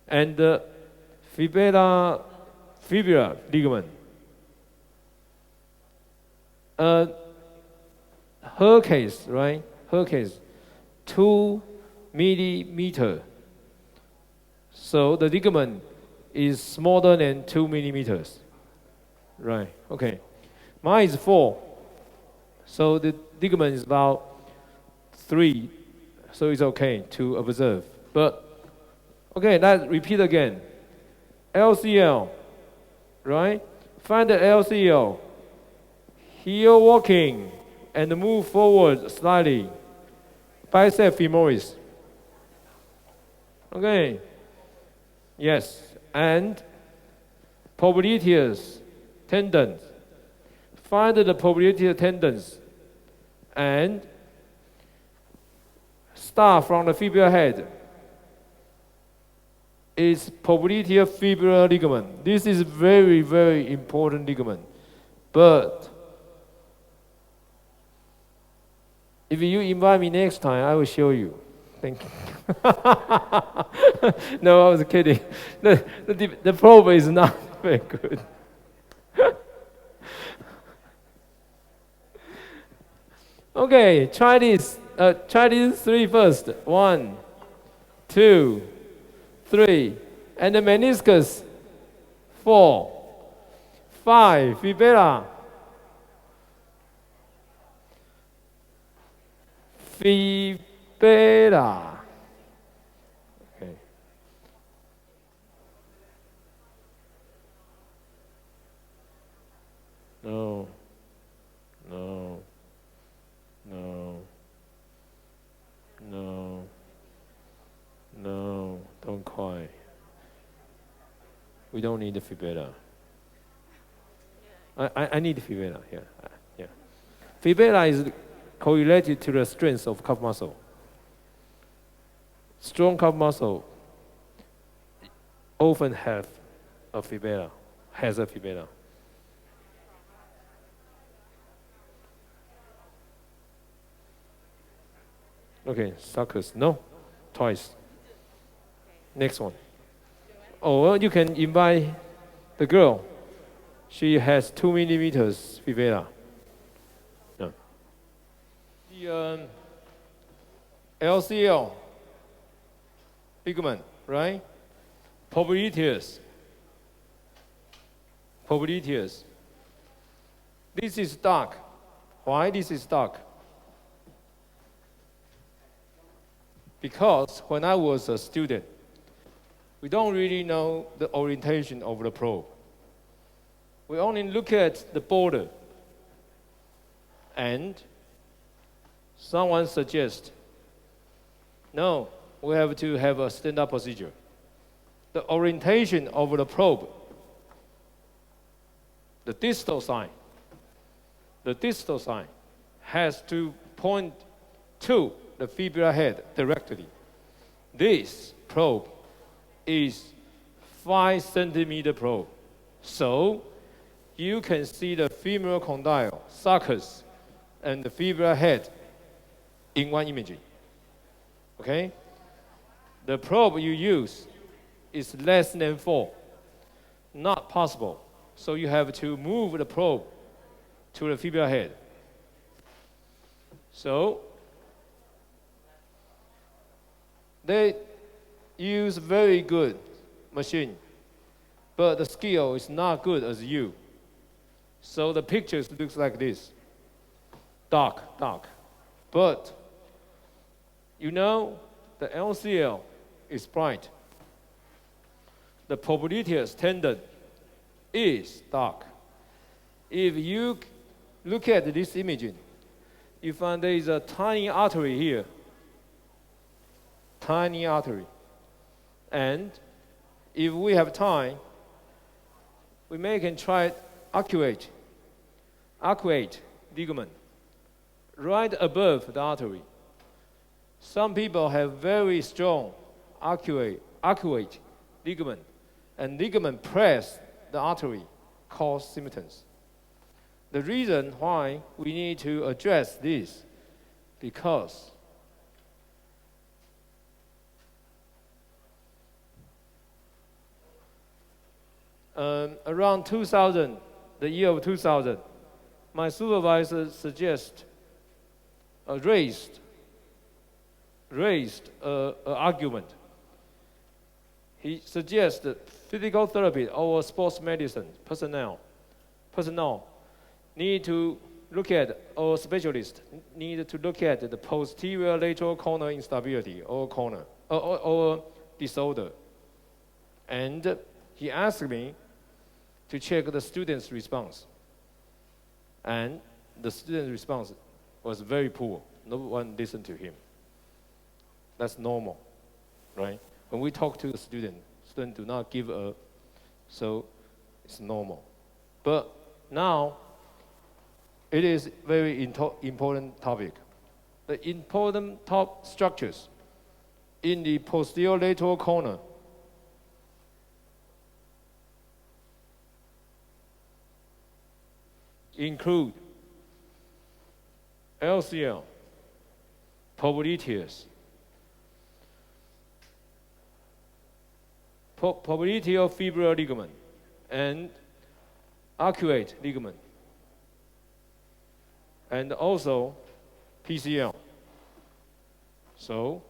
and the fibula ligament. Her case, right? Her case, 2 millimeter. So the ligament is smaller than 2 millimeters. Right, okay. Mine is 4. So the ligament is about 3. So it's okay to observe. But, okay, let's repeat again. LCL, right? Find the LCL. Heel walking and move forward slightly. Bicep femoris. Okay. Yes. And popliteus tendons. Find the popliteus tendons and start from the fibular head. It's popliteal fibular ligament. This is very, very important ligament. But if you invite me next time, I will show you. Thank you. No, I was kidding. The probe is not very good. Okay, try this. Try these 3 first. 1, 2, 3. And the meniscus. 4, 5. Fibula. Fibula. Okay. No. No. No. No. No. Don't cry. We don't need the fibula. I need the fibula here. Yeah. Fibula is correlated to the strength of calf muscle. Strong calf muscle often has a fibula. Okay, suckers. No, twice. Next one. Or you can invite the girl. She has 2 millimeters fibula. No. The LCL ligament, right? Popliteus. This is dark. Why this is dark? Because when I was a student, we don't really know the orientation of the probe. We only look at the border. And someone suggests, no, we have to have a stand-up procedure. The orientation of the probe, the distal sign has to point to the fibular head directly. This probe is 5 centimeter probe. So you can see the femoral condyle, sulcus, and the fibular head in one imaging. Okay? The probe you use is less than 4. Not possible. So you have to move the probe to the fibular head. So they use very good machine, but the skill is not good as you. So the pictures looks like this. Dark. But you know the LCL is bright. The popliteus tendon is dark. If you look at this imaging, you find there is a tiny artery here. Tiny artery. And if we have time, we can try arcuate ligament right above the artery. Some people have very strong arcuate ligament, and ligament press the artery, cause symptoms. The reason why we need to address this, because around 2000, the year of 2000, my supervisor suggests raised an argument. He suggests that physical therapy or sports medicine personnel need to look at, or specialists need to look at the posterior lateral corner instability or disorder. And he asked me to check the student's response. And the student's response was very poor. No one listened to him. That's normal, right? When we talk to the student do not give up, so it's normal. But now, it is very important topic. The important top structures in the posterior lateral corner include LCL, popliteus, popliteofibular ligament, and arcuate ligament, and also PCL. So,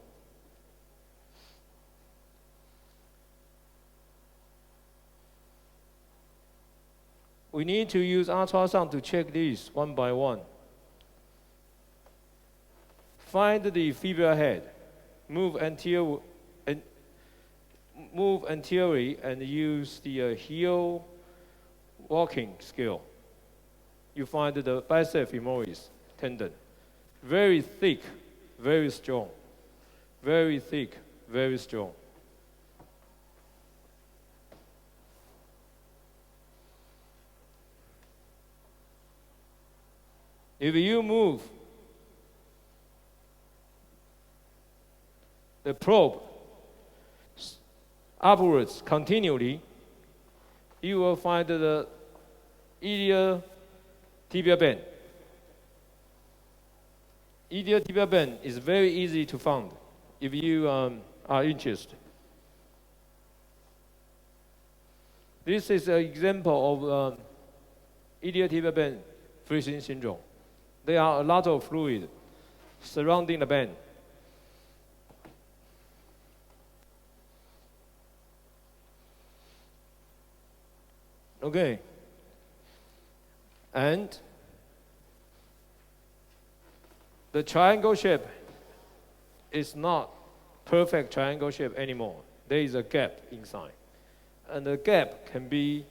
we need to use ultrasound to check these one by one. Find the fibular head, move anteriorly and use the heel walking scale. You find the bicep femoris tendon, very thick, very strong, very thick, very strong. If you move the probe upwards continually, you will find the iliotibial band. Iliotibial band is very easy to find if you are interested. This is an example of iliotibial band freezing syndrome. There are a lot of fluid surrounding the band. Okay. And the triangle shape is not perfect triangle shape anymore. There is a gap inside. And the gap can be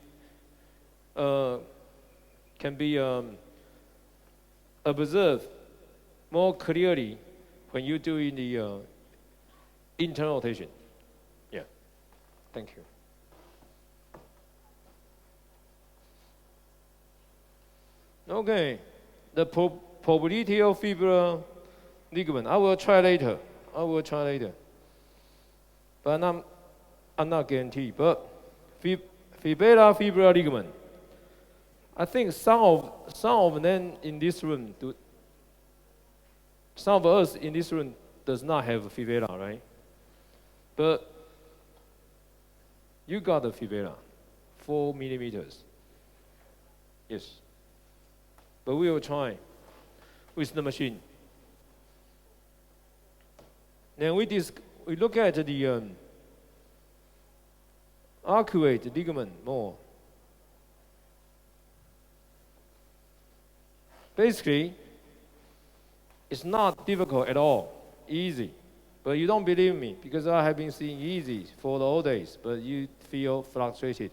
observed more clearly when you're doing the internal rotation. Yeah. Thank you. Okay, the popliteofibular ligament. I will try later. But I'm not guaranteed. But fibular ligament. I think some of them in this room some of us in this room does not have a fibula, right? But you got a fibula, 4 millimeters. Yes. But we will try with the machine. Then we look at the arcuate ligament more. Basically, it's not difficult at all, easy. But you don't believe me because I have been seeing easy for the old days, but you feel frustrated.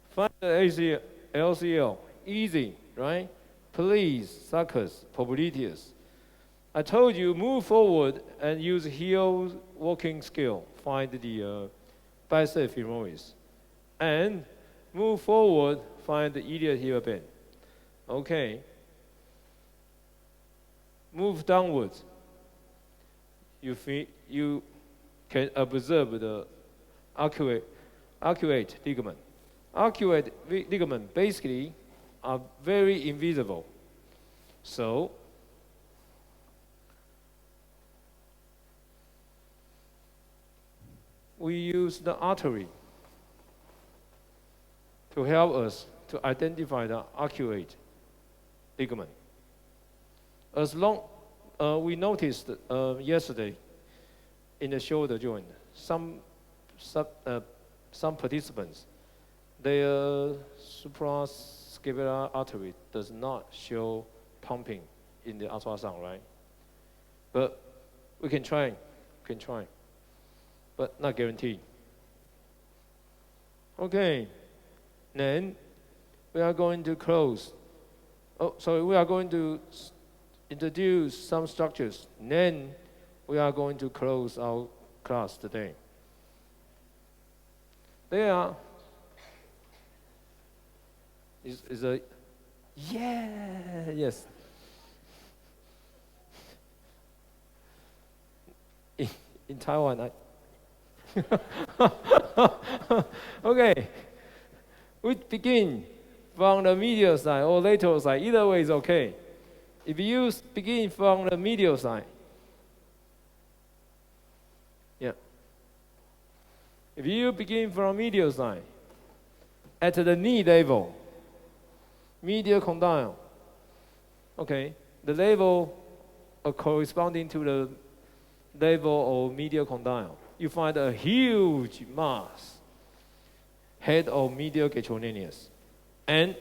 Find the LCL, easy, right? Please, suckers, popliteus. I told you, move forward and use heel walking scale. Find the bicep femoris. And move forward, find the iliotibial band. Okay. Move downwards. You can observe the arcuate ligament. Arcuate ligament basically are very invisible. So we use the artery. to help us to identify the accurate ligament. As long we noticed yesterday in the shoulder joint, some participants, their suprascapular artery does not show pumping in the ultrasound, right? But we can try, but not guaranteed. Okay, then we are going to close. We are going to introduce some structures. Then we are going to close our class today. There is a, yes. In Taiwan, okay, we begin from the medial side or lateral side. Either way is okay. If you begin from the medial side, if you begin from medial side, at the knee level, medial condyle, okay, the level corresponding to the level of medial condyle, you find a huge mass, head of medial gastrocnemius, and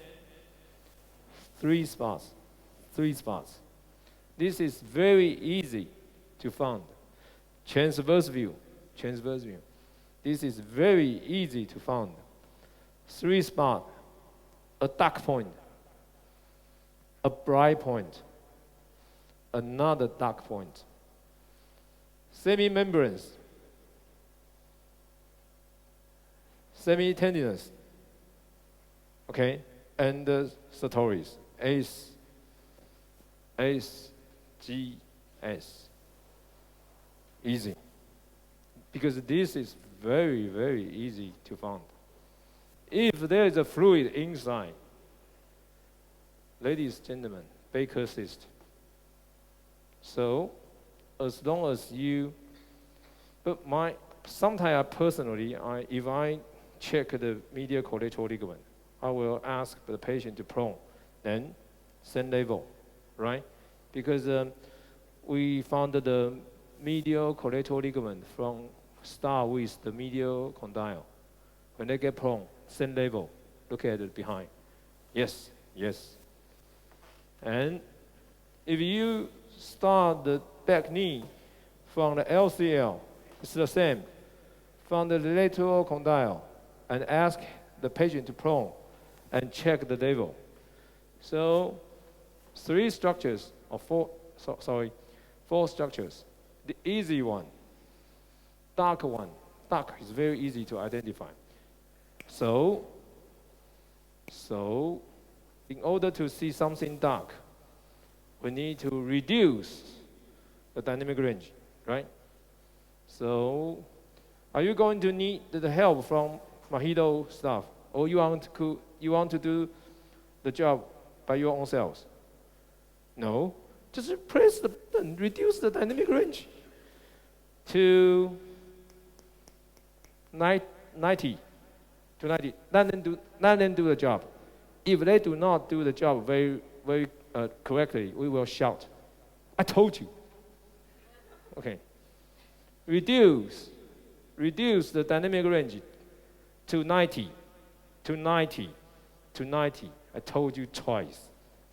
three spots. This is very easy to find. Transverse view. This is very easy to find. 3 spots, a dark point, a bright point, another dark point. Semi-membranes, semi-tendinous, okay, and the sartorius, SGS. Easy. Because this is very, very easy to find. If there is a fluid inside, ladies and gentlemen, Baker cyst. So, as long as you, but sometimes personally, if I check the medial collateral ligament, I will ask the patient to prone, then same level, right? Because we found the medial collateral ligament start with the medial condyle. When they get prone, same level, look at it behind. Yes. And if you start the back knee from the LCL, it's the same. From the lateral condyle, and ask the patient to prone and check the level. So 4 structures. The easy one, dark one. Dark is very easy to identify. So in order to see something dark, we need to reduce the dynamic range, right? So are you going to need the help from Mahito staff, or you want to do the job by your own selves? No, just press the button, reduce the dynamic range to 90. Let them do the job. If they do not do the job very correctly, we will shout, "I told you." Okay. Reduce the dynamic range to 90. I told you twice,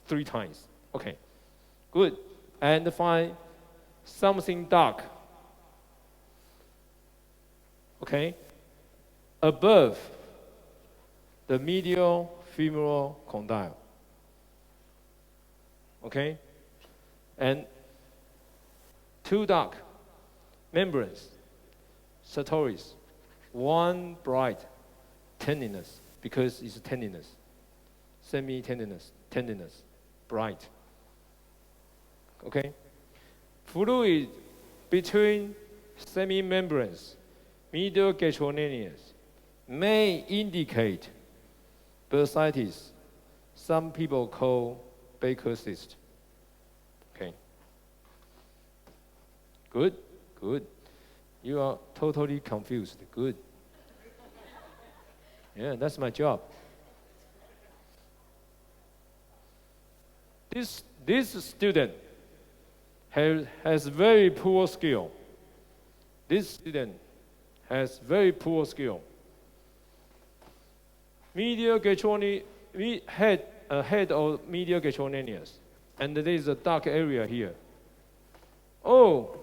3 times. Okay, good. And find something dark. Okay, above the medial femoral condyle. Okay, and 2 dark membranes, sartorius, 1 bright, tendinous, because it's tendinous, tendinous, bright. Okay, fluid between semi-membranes, medial gastrocnemius, may indicate bursitis. Some people call Baker cyst. Okay. Good. You are totally confused. Good. Yeah, that's my job. this student has very poor skill. This student has very poor skill. Medial Geytroninius, head of medial Geytroninius, and there is a dark area here. Oh,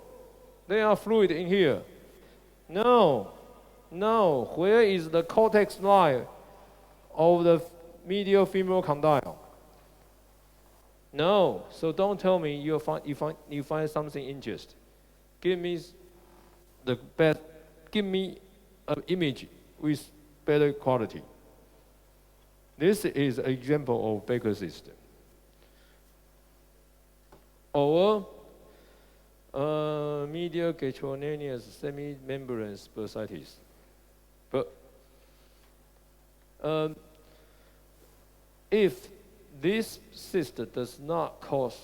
there are fluid in here. No, where is the cortex line of the medial femoral condyle? No, so don't tell me you find something interesting. Give me an image with better quality. This is an example of Baker system. Or medial Geytroninius semimembranous bursitis. But if this cyst does not cause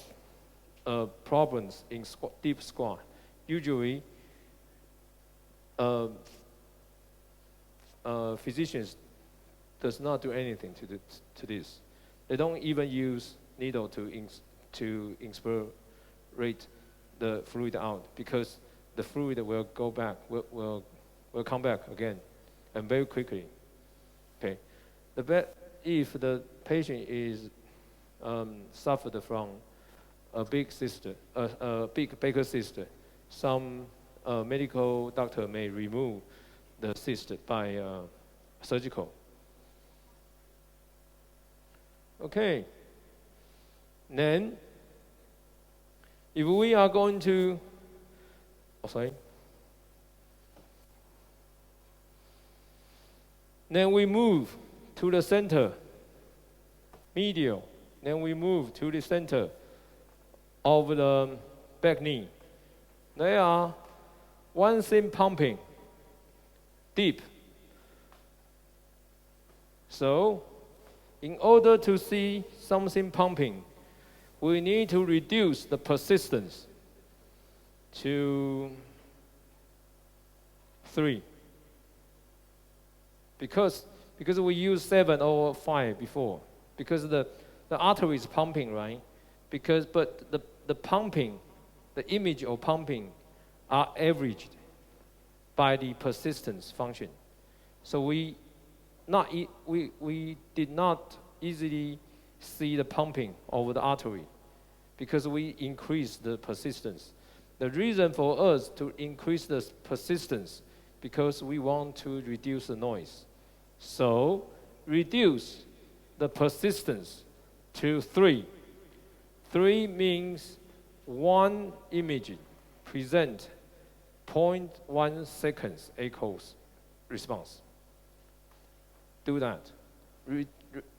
problems in deep squat, usually physicians does not do anything to this. They don't even use needle to inspirate the fluid out, because the fluid will go back, will come back again, and very quickly. Okay, if the patient is suffered from a big cyst, a big Baker cyst, some medical doctor may remove the cyst by surgical. Okay. Then, if we are going to, then we move to the center, medial. Then we move to the center of the back knee. There are one thing pumping, deep. So, in order to see something pumping, we need to reduce the persistence to 3. Because we used 7 or 5 before. Because the artery is pumping, right? But the pumping, the image of pumping are averaged by the persistence function. So we did not easily see the pumping of the artery because we increased the persistence. The reason for us to increase the persistence because we want to reduce the noise. So reduce the persistence to 3. 3 means one image present 0.1 seconds echoes response. Do that.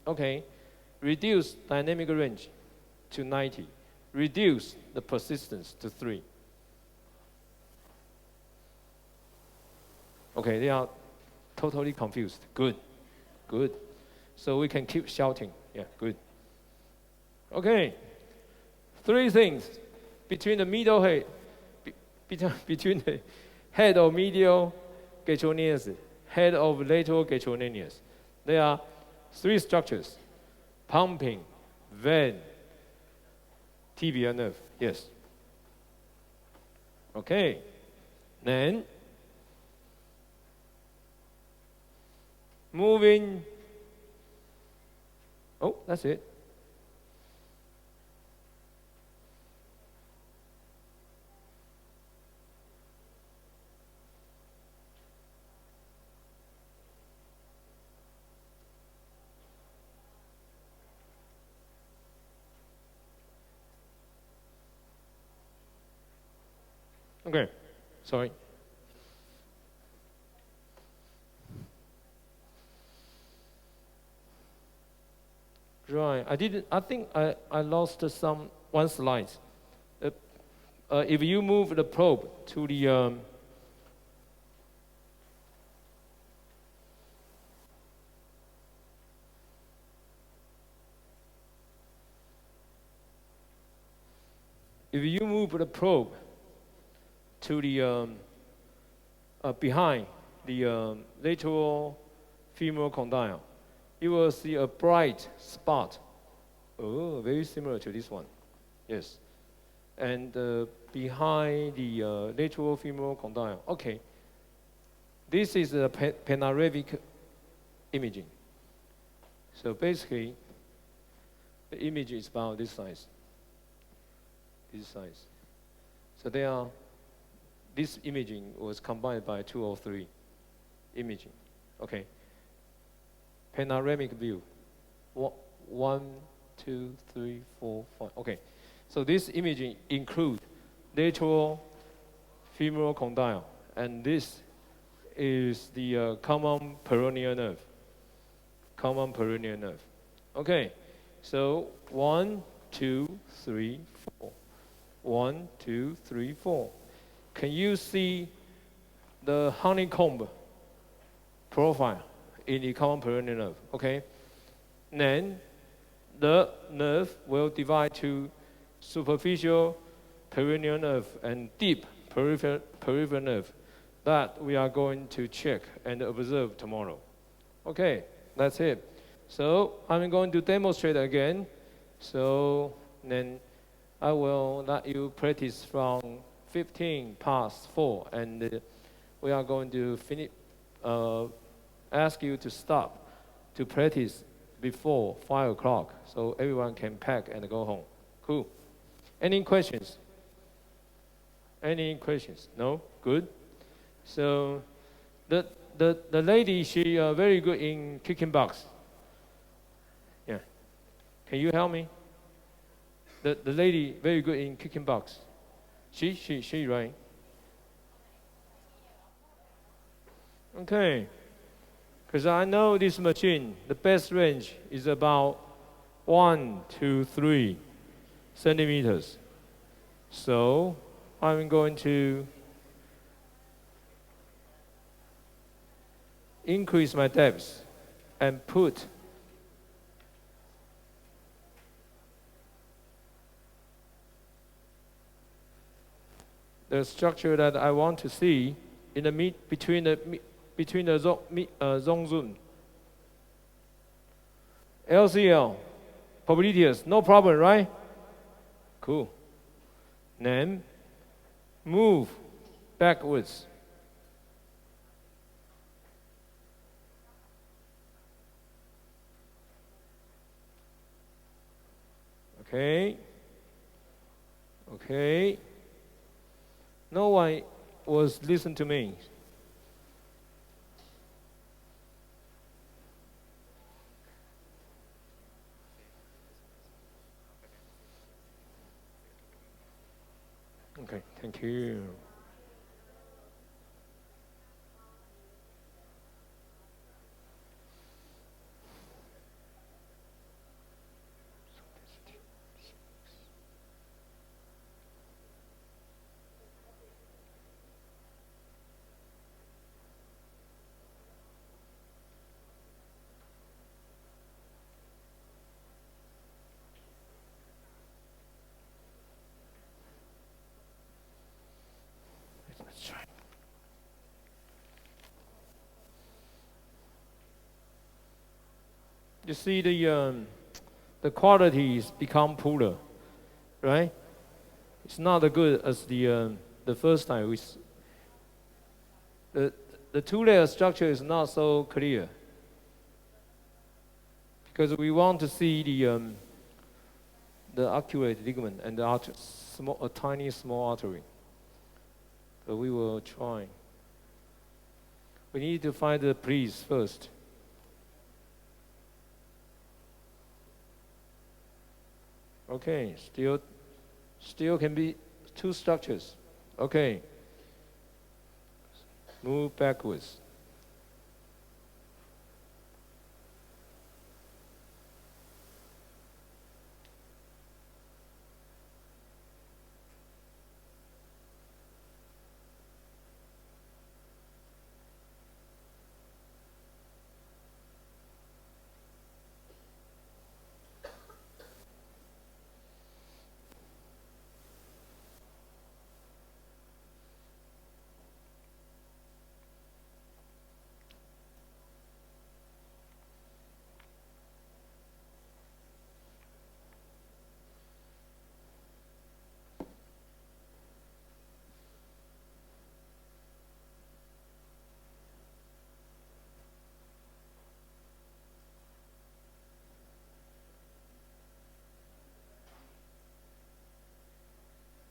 Okay. Reduce dynamic range to 90. Reduce the persistence to 3. Okay, they are totally confused. Good. So we can keep shouting. Yeah, good. Okay. 3 things between the middle head, between the head of medial Geytroninius, head of lateral Geytroninius. There are 3 structures: pumping, vein, tibial nerve. Yes. Okay. Then moving. Oh, that's it. Okay, sorry. Right, I think I lost one slide. If you move the probe to the behind the lateral femoral condyle, you will see a bright spot Oh, very similar to this one. Yes. And behind the lateral femoral condyle. Okay. This is a panoramic imaging. So basically, the image is about this size. This size. So this imaging was combined by 2 or 3 imaging. Okay. Panoramic view. 1, 2, 3, 4, 5. Okay. So this imaging includes lateral femoral condyle, and this is the common peroneal nerve. Common peroneal nerve. Okay. So 1, 2, 3, 4. 1, 2, 3, 4. Can you see the honeycomb profile in the common peroneal nerve? Okay. Then the nerve will divide to superficial peroneal nerve and deep peripheral nerve that we are going to check and observe tomorrow. Okay, that's it. So I'm going to demonstrate again. So then I will let you practice from 15 past 4, and we are going to finish. Ask you to stop to practice before 5 o'clock, so everyone can pack and go home. Cool. Any questions? Any questions? No? Good. So the lady, she very good in kicking box. Yeah. Can you help me? The lady very good in kicking box. She right. Okay. Because I know this machine, the best range is about 1 to 3 centimeters. So I'm going to increase my depth and put the structure that I want to see in the between the zone zone. LCL, popliteus, no problem, right? Cool. Then move backwards. Okay. Okay. No one was listening to me. Okay, thank you. Let's try. You see the qualities become poorer, right? It's not as good as the first time. The two-layer structure is not so clear because we want to see the arcuate ligament and a tiny small artery. So we will try. We need to find the breeze first. Okay, still can be 2 structures. Okay. Move backwards.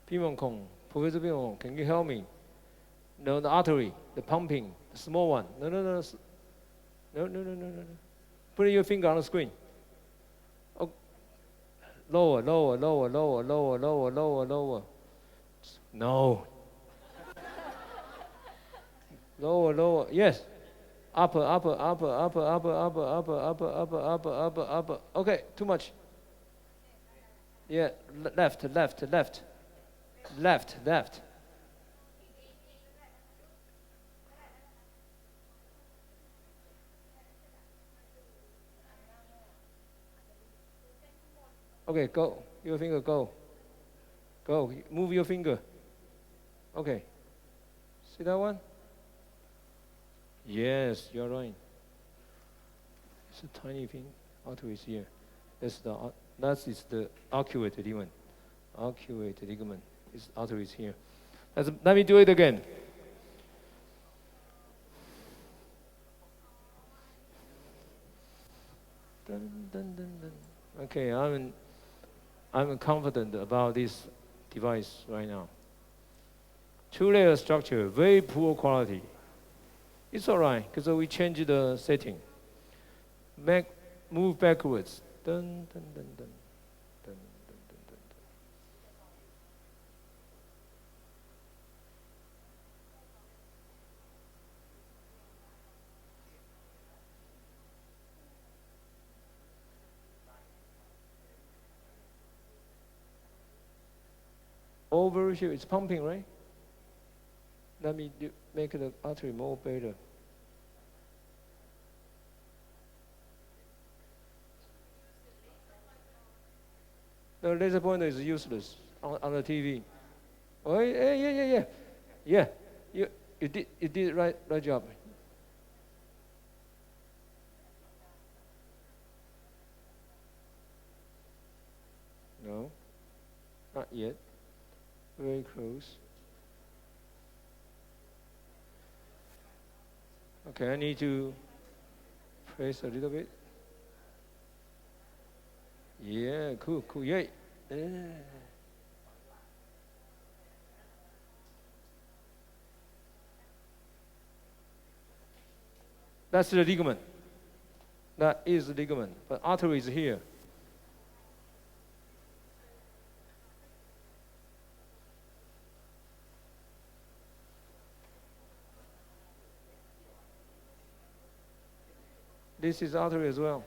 Pimenkong, Professor Pimenkong, can you help me? No, the artery, the pumping, the small one. No. No. Put your finger on the screen. Oh, lower. No. Lower. Yes. Upper. Okay, too much. Yeah, left. Okay, go. Your finger, go. Go. Move your finger. Okay. See that one? Yes, you're right. It's a tiny thing. Artery is here. That is the arcuate ligament. Arcuate ligament. Its artery is here. Let me do it again. Dun. Okay, I'm confident about this device right now. 2-layer structure, very poor quality. It's all right, because we changed the setting. Move backwards. Dun. Over here, it's pumping, right? Let me make the artery more better. The laser pointer is useless on the TV. Oh yeah. You did right job. No, not yet. Very close. Okay, I need to press a little bit. Yeah, cool, yeah. That's the ligament. That is the ligament, but artery is here. This is artery as well.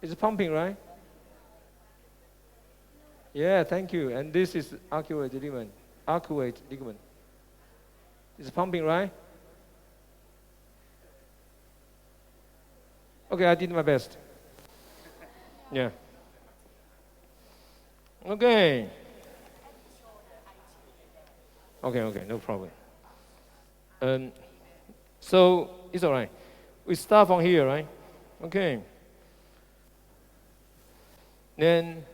It's pumping, right? Yeah, thank you. And this is arcuate ligament. It's pumping, right? Okay, I did my best. Yeah. Okay, no problem. So it's all right. We start from here, right? Okay. Then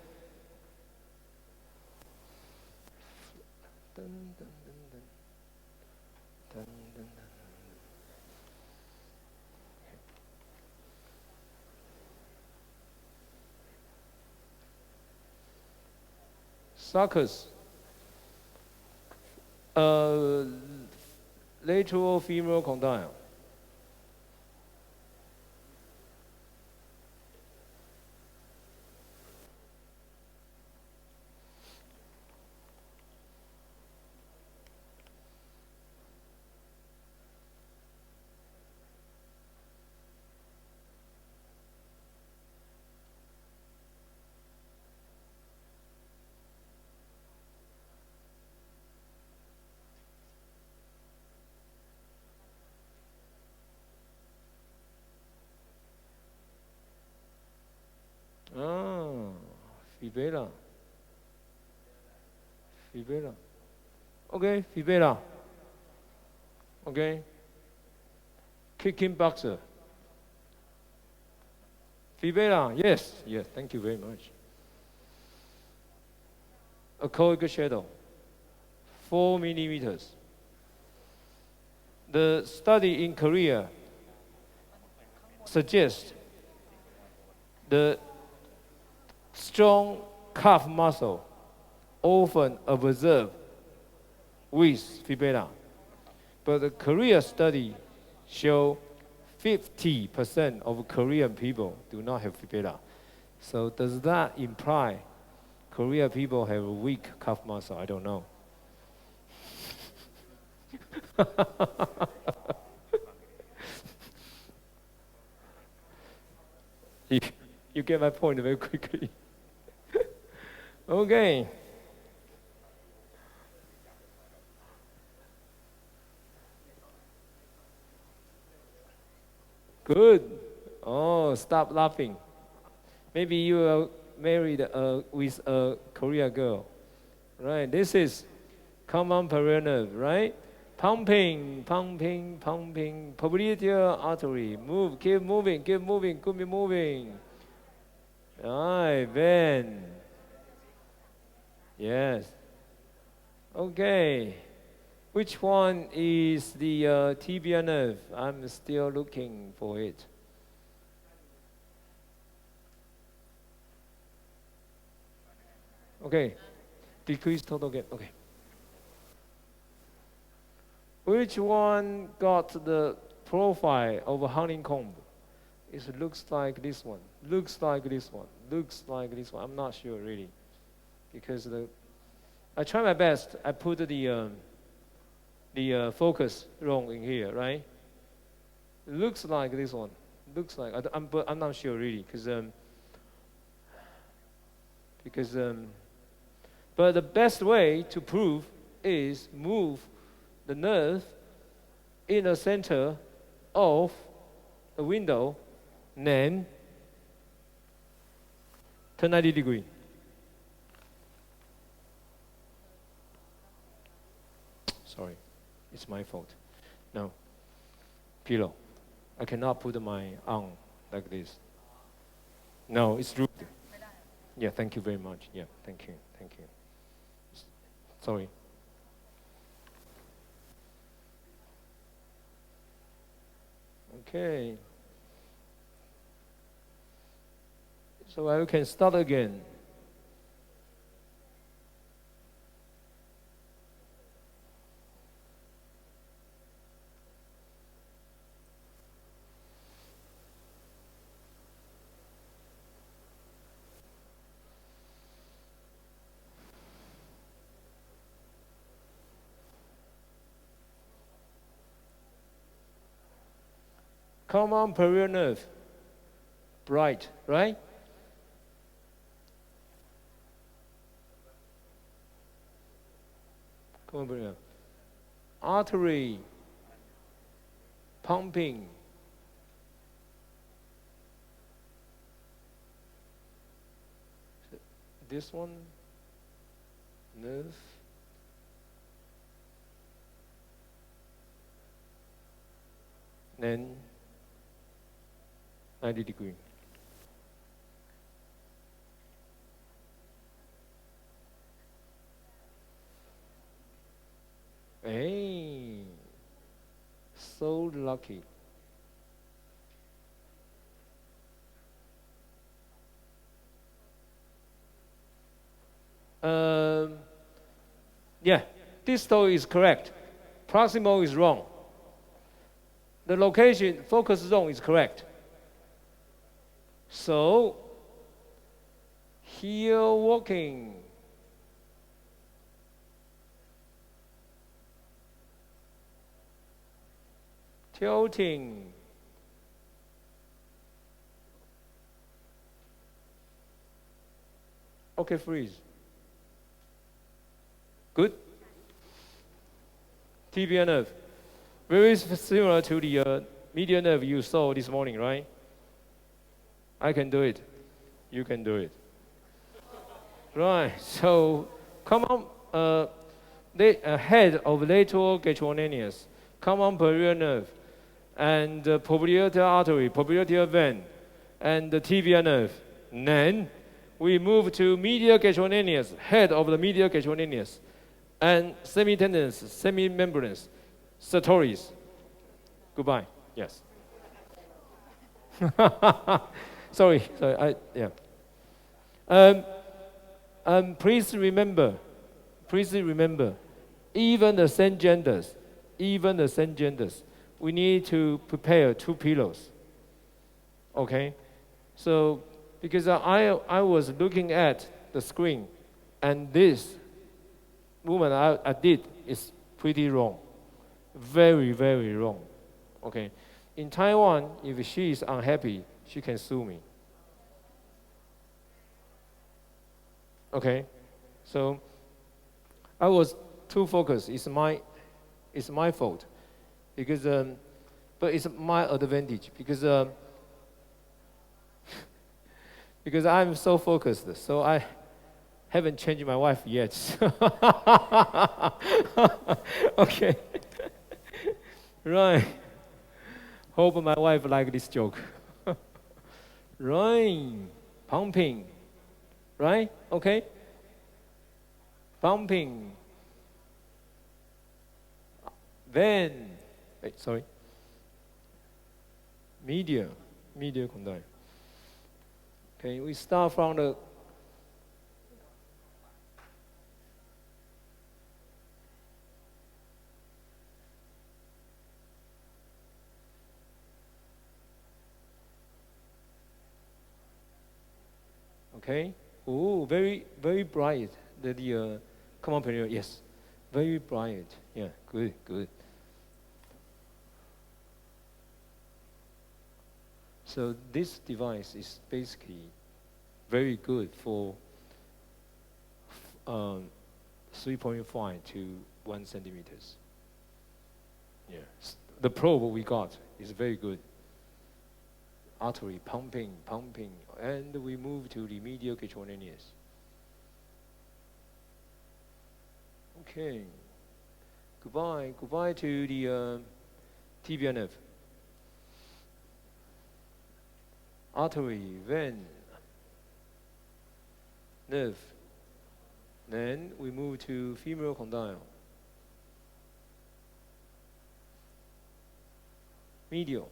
sulcus. Lateral femoral condyle. Fibula. Okay, fibula. Okay. Kicking boxer. Fibula, yes, thank you very much. Achoic shadow, 4 millimeters. The study in Korea suggests the strong calf muscle often observed with fibula. But the Korea study show 50% of Korean people do not have fibula. So does that imply Korean people have a weak calf muscle? I don't know. You get my point very quickly. Okay. Good. Oh, stop laughing. Maybe you are married with a Korean girl, right? This is common perineal nerve, right? Pumping, pumping, pumping. Popliteal artery. Move, keep moving, keep moving, keep moving. Right, Ben. Yes. Okay. Which one is the tibia nerve? I'm still looking for it. Okay. Decrease total gain. Okay. Which one got the profile of a honeycomb? It looks like this one. Looks like this one. Looks like this one. I'm not sure really, because I try my best. I put the focus wrong in here, right? Looks like this one. Looks like but I'm not sure really, but the best way to prove is move the nerve in the center of the window, then turn 90 degrees. Sorry, it's my fault. No, pillow. I cannot put my arm like this. No, it's rude. Yeah, thank you very much. Yeah, thank you, thank you. Sorry. Okay. So I can start again. Common perineal nerve, bright, right? Common perineal. Artery, pumping. This one, nerve. Then 90 degrees. Hey, so lucky. Yeah, distal is correct. Proximal is wrong. The location, focus zone is correct. So, here walking. Tilting. Okay, freeze. Good. Tibia nerve. Very similar to the medial nerve you saw this morning, right? I can do it. You can do it. Right, so come on, head of lateral gastrocnemius, common perineal nerve, and popliteal artery, popliteal vein, and the tibia nerve. Then we move to medial gastrocnemius, head of the medial gastrocnemius, and semitendinous, semimembranous, sartorius. Goodbye. Yes. sorry. Please remember, even the same genders, we need to prepare 2 pillows. Okay, so because I was looking at the screen, and this movement I did is pretty wrong, very, very wrong. Okay, in Taiwan, if she is unhappy, she can sue me. Okay, so I was too focused. It's my fault, because but it's my advantage because I'm so focused. So I haven't changed my wife yet. Okay, right. Hope my wife like this joke. Right, pumping. Right? Okay. Pumping. Then, sorry. Media conduct. Okay, we start from the okay. Oh, very, very bright. The common period, yes, very bright. Yeah, good, good. So this device is basically very good for 3.5 to 1 centimeters. Yeah, the probe we got is very good. Artery pumping, and we move to the medial quaternions. Okay, goodbye to the tibia nerve. Artery, vein, nerve. Then we move to femoral condyle. Medial.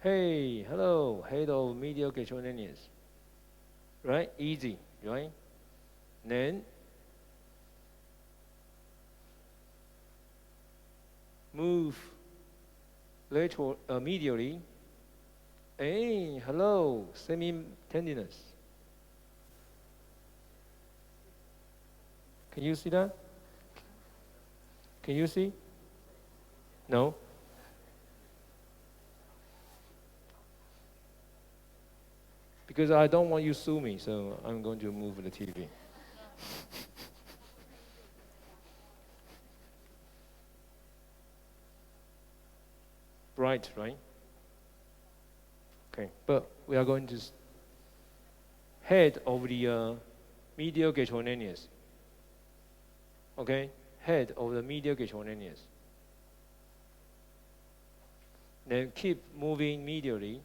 Hey, hello, head of medial quaternions. Right, easy, right? Then move lateral, medially. Hey, hello, semitendinous. Can you see that? Can you see? No? Because I don't want you to sue me, so I'm going to move the TV. Bright, right? Okay, but we are going to head of the medial quaternions. Okay, head of the medial quaternions. Then keep moving medially.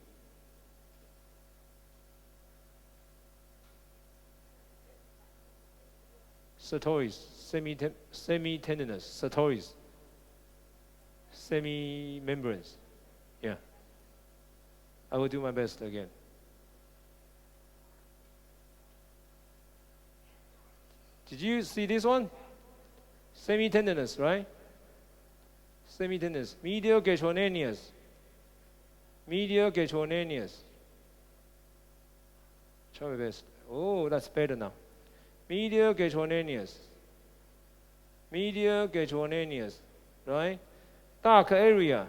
Sartorius, semitendinous, sartorius, semi-membranes. Yeah. I will do my best again. Did you see this one? Semitendinous, right? Semitendinous. Medial quaternions. Medial quaternions. Try my best. Oh, that's better now. Medial quaternions. Medial quaternions, right? Dark area,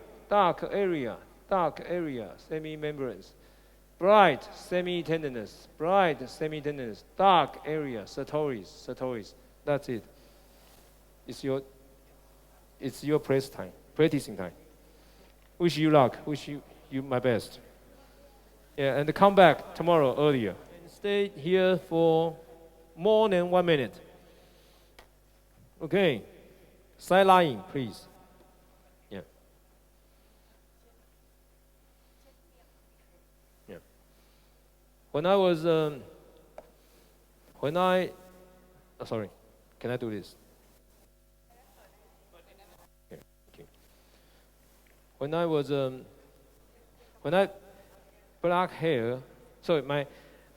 semi-membranes. Bright semitendinous, dark area, sartorius. That's it. It's your practicing time. Wish you luck. Wish you my best. Yeah, and come back tomorrow earlier. And stay here for more than 1 minute. Okay. Side lying, please. Yeah. when I was, when I, sorry, can I do this? Okay, thank you. When I was, when I black hair, so my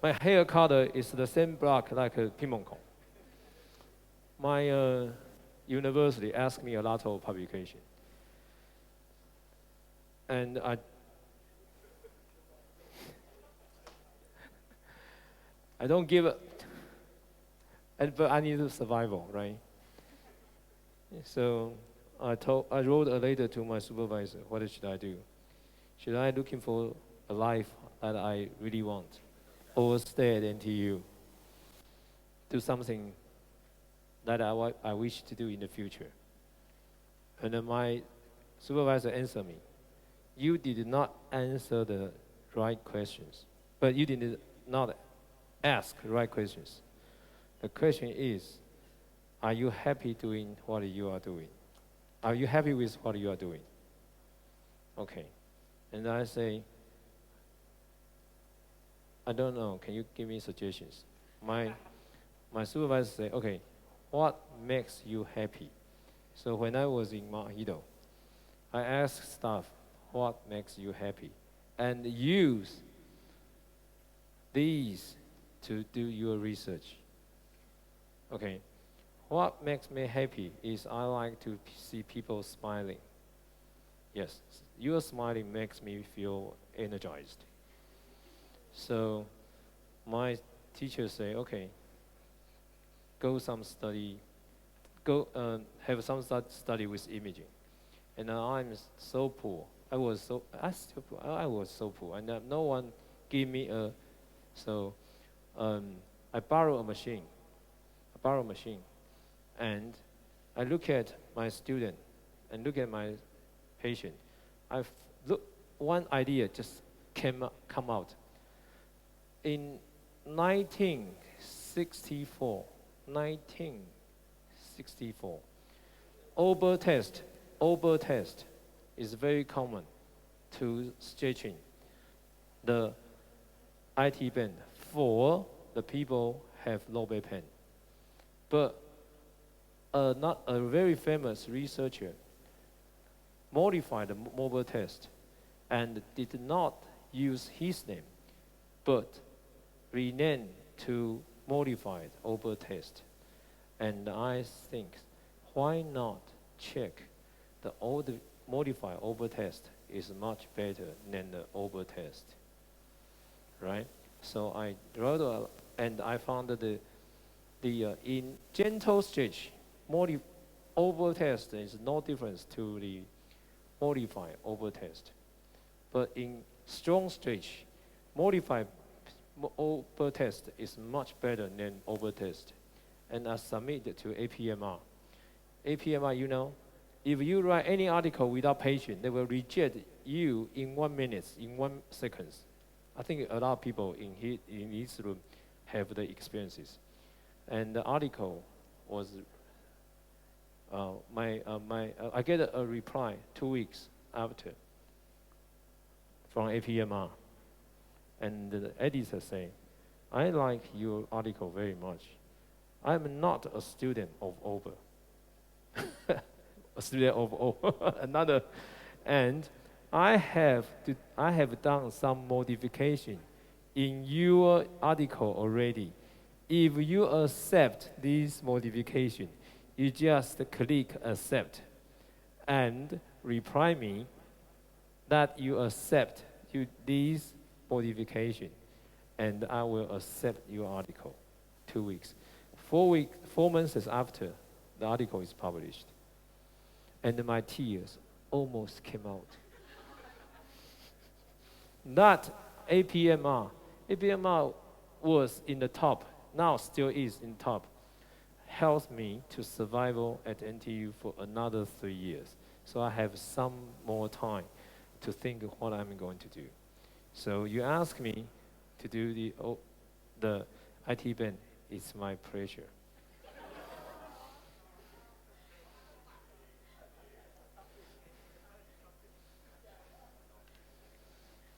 hair color is the same black like Ping Mong Kong. My university asked me a lot of publication. And I don't give a, but I need survival, right? So I wrote a letter to my supervisor. What should I do? Should I looking for a life that I really want, or stay at NTU, do something that I wish to do in the future? And then my supervisor answered me, you did not answer the right questions, but you did not ask the right questions. The question is, are you happy doing what you are doing? Are you happy with what you are doing? Okay. And I say, I don't know, can you give me suggestions? My supervisor say, okay, what makes you happy? So when I was in Mahido, I asked staff, what makes you happy? And use these to do your research. Okay, what makes me happy is I like to see people smiling. Yes, your smiling makes me feel energized. So my teacher say, okay, go some study, go have some study with imaging. And I'm so poor. I was so poor, and no one gave me a. So I borrow a machine. And I look at my student and look at my patient. One idea just come out. In 1964, Ober test is very common to stretching the IT band for the people have low back pain. But not a very famous researcher modified the mobile test and did not use his name, but renamed to modified Ober test. And I think, why not check the old modified Ober test is much better than the Ober test, right? So I wrote and I found that in gentle stretch, Ober test is no difference to the modified Ober test. But in strong stretch, modified Ober test is much better than Ober test. And I submitted to APMR. APMR, you know, if you write any article without patient, they will reject you in 1 minute, in 1 second. I think a lot of people in this room have the experiences. And the article was, I get a reply 2 weeks after from APMR. And the editor say, I like your article very much. I'm not a student of Ober. A student of Ober, another. And I have done some modification in your article already. If you accept this modification, you just click accept and reply me that you accept this modification, and I will accept your article. 2 weeks. 4 months after, the article is published. And my tears almost came out. Not APMR. APMR was in the top, now still is in top. Helped me to survival at NTU for another 3 years. So I have some more time to think of what I'm going to do. So you ask me to do the IT band, it's my pleasure.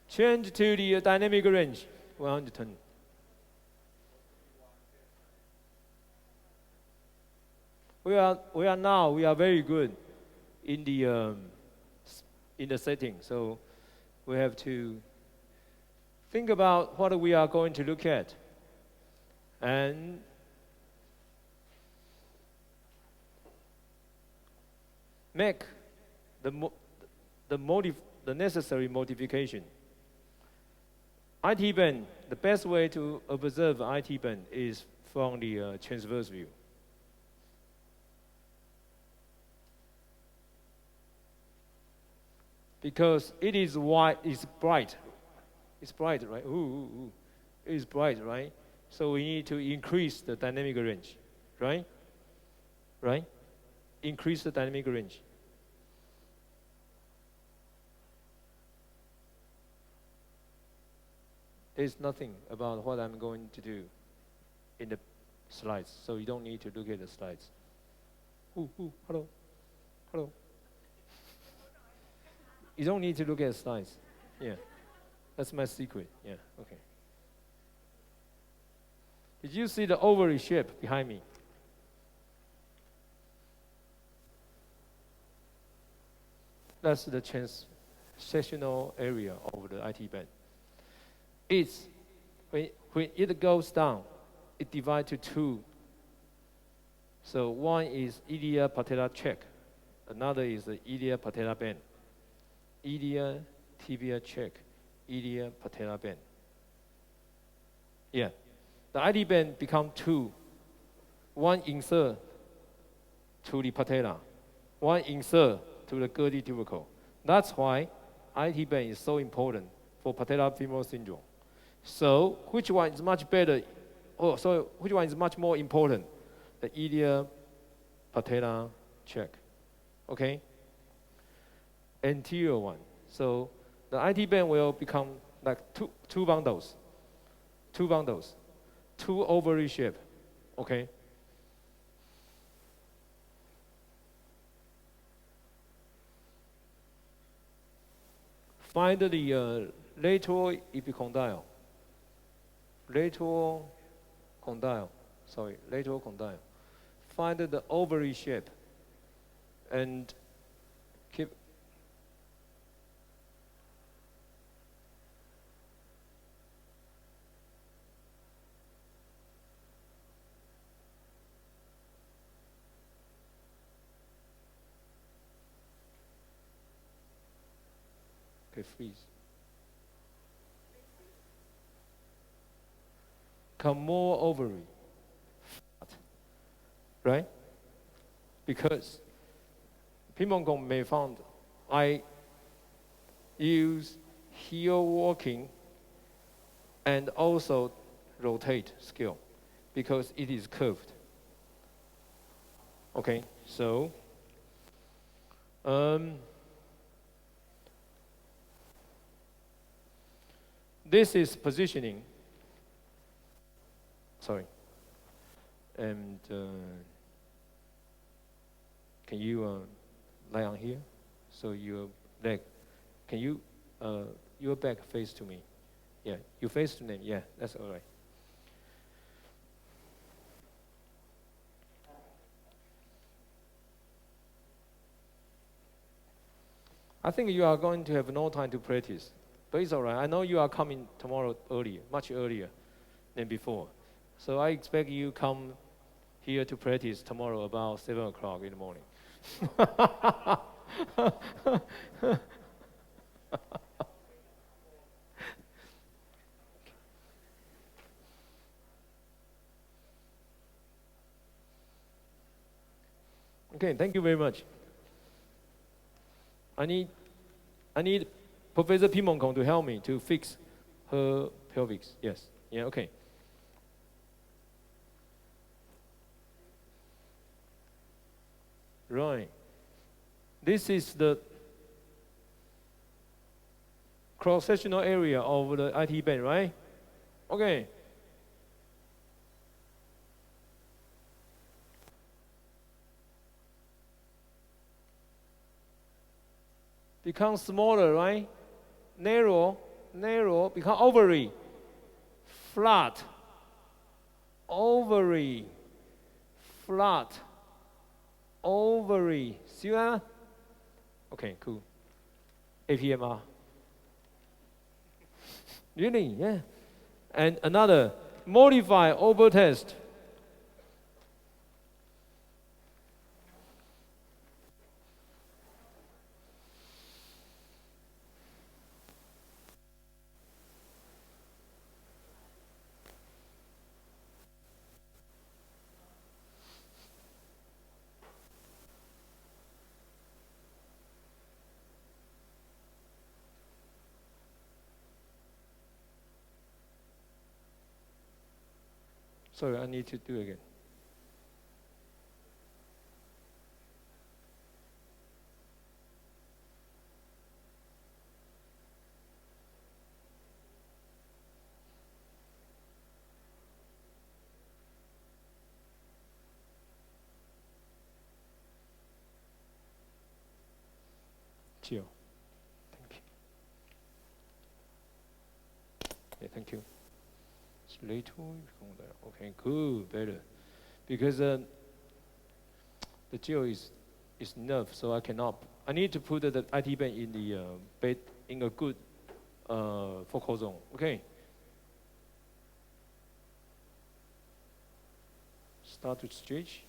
Change to the dynamic range, 110. We are very good in the setting. So we have to think about what we are going to look at, and make the necessary modification. IT band, the best way to observe IT band is from the transverse view. Because it is wide, it's bright. It's bright, right? It's bright, right? So we need to increase the dynamic range, right? Right? Increase the dynamic range. There's nothing about what I'm going to do in the slides, so you don't need to look at the slides. Hello. You don't need to look at slides. Yeah, that's my secret. Yeah, okay. Did you see the ovary shape behind me? That's the transitional area of the IT band. It's when it goes down, it divides to two. So one is ilia patella check, another is the ilia patella band. Ilia tibia check, ilia patella band. Yeah, the IT band become two. One insert to the patella, one insert to the girdle tubercle. That's why IT band is so important for patellofemoral syndrome. So which one is much better? Which one is much more important? The ilia patella check. Okay? Anterior one. So the IT band will become like two bundles. Two ovary shape. Okay? Find the lateral epicondyle. Lateral condyle. Find the ovary shape and keep. Okay, freeze. Come more ovary, right? Because Pimongkong may found I use heel walking and also rotate skill because it is curved. Okay, so this is positioning. Sorry. And can you lie on here? So your leg, can you, your back face to me? Yeah, you face to them. Yeah, that's all right. I think you are going to have no time to practice, but it's all right. I know you are coming tomorrow earlier, much earlier than before. So I expect you come here to practice tomorrow about 7 o'clock in the morning. Okay, thank you very much. I need Professor Pimongkong to help me to fix her pelvis. Yes. Yeah, okay. Right. This is the cross-sectional area of the IT band, right? Okay. Become smaller, right? Narrow, become ovary. Flat. Ovary. Flat. ovary. See that? Okay, cool. APMR. Really? Yeah. And another, modify over test. Sorry, I need to do it again. Chill. Thank you. Yeah, thank you. Okay, good, better. Because the gel is nerve, so I need to put the IT band in the bed in a good focal zone. Okay. Start to stretch.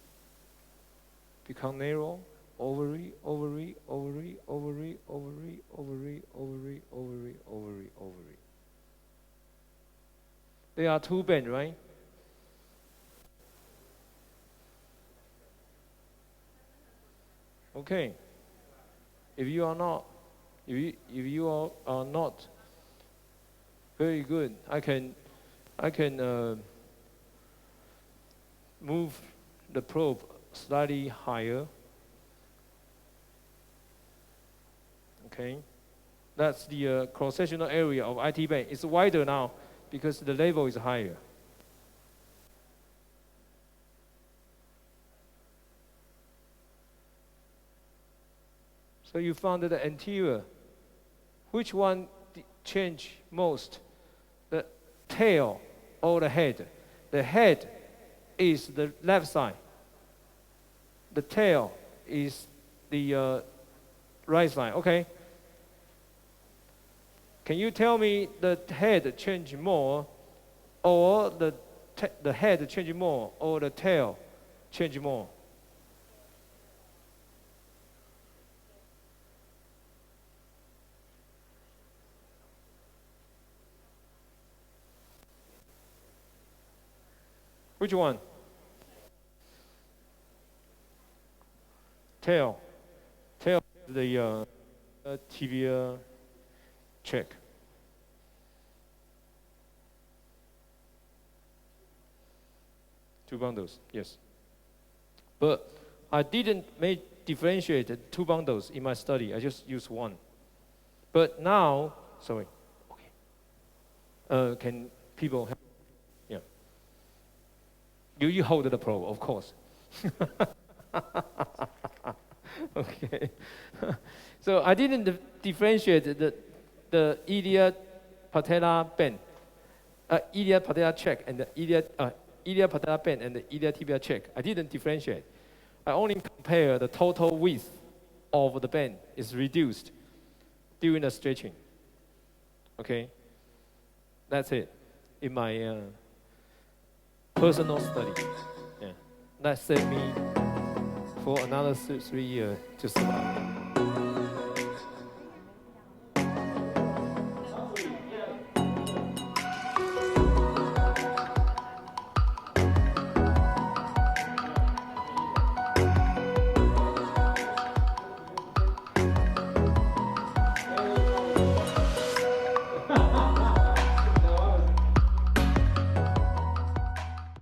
Become narrow. Ovary, ovary, ovary, ovary, ovary, ovary, ovary, ovary, ovary, ovary. There are two bands, right? Okay. If you are not very good, I can move the probe slightly higher. Okay, that's the cross-sectional area of IT band. It's wider now because the level is higher. So you found that the anterior, which one change most? The tail or the head? The head is the left side. The tail is the right side. Okay. Can you tell me the head change more, or the head change more, or the tail change more? Which one? Tail. Tail, the tibia check. Two bundles, yes. But I didn't differentiate the two bundles in my study. I just used one. But now, sorry. Okay. Can people help? Yeah. You hold the probe, of course. Okay. So I didn't differentiate the iliac patella band, iliac patella check, and the iliac patella band and the iliac tibia check. I didn't differentiate. I only compare the total width of the band is reduced during the stretching. Okay. That's it in my personal study. Yeah. That saved me for another 3 years to survive.